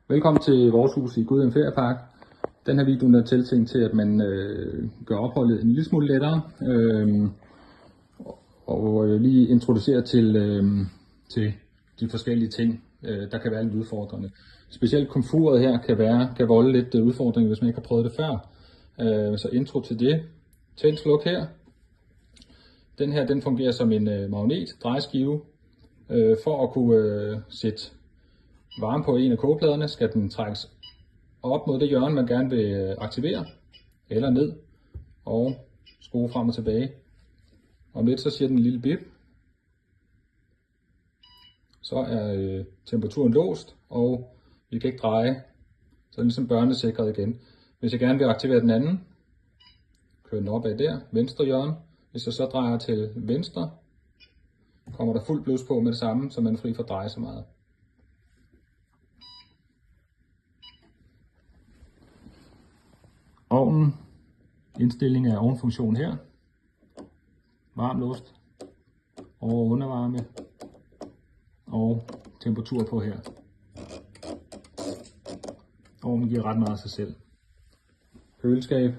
Velkommen til vores hus i Gudhjem Feriepark. Den her video er tiltænkt til, at man gør opholdet en lille smule lettere og lige introducerer til de forskellige ting, der kan være lidt udfordrende. Specielt komfuret her kan volde lidt udfordringer, hvis man ikke har prøvet det før. Så intro til det. Tænd sluk her. Den her den fungerer som en magnet drejeskive. For at kunne sætte varme på en af kogepladerne, skal den trækkes op mod det hjørne, man gerne vil aktivere, eller ned, og skrue frem og tilbage. Om lidt så siger den en lille bip. Så er temperaturen låst, og vi kan ikke dreje, så er den ligesom børnesikret igen. Hvis jeg gerne vil aktivere den anden, kører den opad der, venstre hjørne. Hvis jeg så drejer til venstre, kommer der fuld blus på med det samme, så man er fri for at dreje så meget. Ovnen, indstilling af ovnfunktion her, varmlåst, over- og undervarme og temperatur på her. Ovnen giver ret meget af sig selv. Køleskab,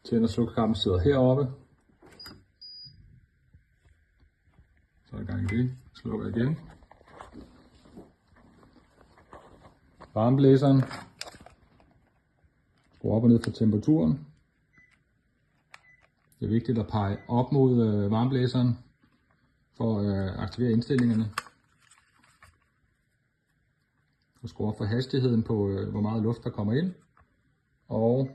tænd- og slukknappen sidder heroppe. Så er jeg i gang i det, slukker igen. Varmeblæseren, skru op og ned for temperaturen. Det er vigtigt at pege op mod varmeblæseren for at aktivere indstillingerne. Og skru op for hastigheden på, hvor meget luft der kommer ind. Og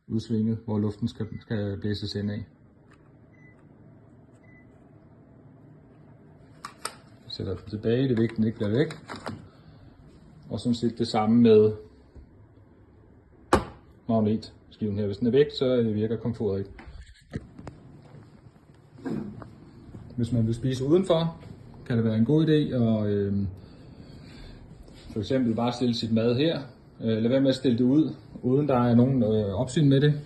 udsvinget, hvor luften skal blæses ind af. Jeg sætter den tilbage, det er vigtigt, at den ikke bliver væk. Og sådan set det samme med magnetskiven her. Hvis den er væk, så virker komfuret ikke. Hvis man vil spise udenfor, kan det være en god idé at for eksempel bare stille sit mad her. Lad være med at stille det ud, uden der er nogen opsyn med det,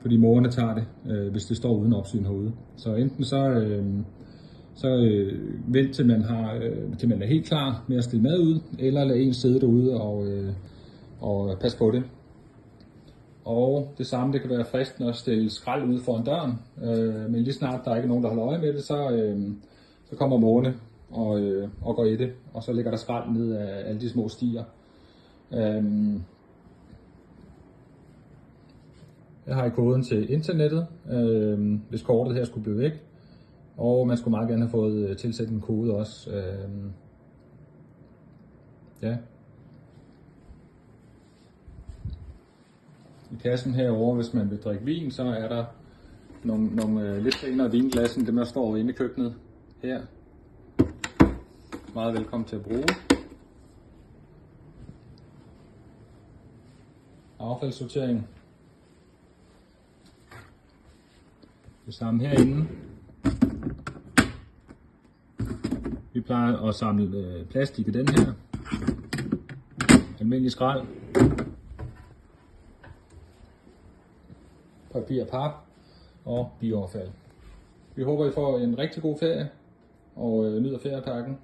fordi morerne tager det, hvis det står uden opsyn herude. Så enten så vent til man er helt klar med at stille mad ud, eller lad en sidde derude og passe på det. Og det samme, det kan være fristende at stille skrald ude foran døren, men lige snart der er ikke nogen, der holder øje med det, så kommer måne og går i det, og så ligger der skrald ned af alle de små stier. Jeg har i koden til internettet, hvis kortet her skulle blive væk, og man skulle meget gerne have fået tilsat en kode også. Ja. I kassen herovre, hvis man vil drikke vin, så er der nogle lidt pænere vinglas end dem, der står inde i køkkenet her. Meget velkommen til at bruge. Affaldssortering. Det samme herinde. Vi plejer at samle plastik i den her. Almindelig skrald. Papir, pap og bioaffald. Vi håber, I får en rigtig god ferie og nyder ferieparken.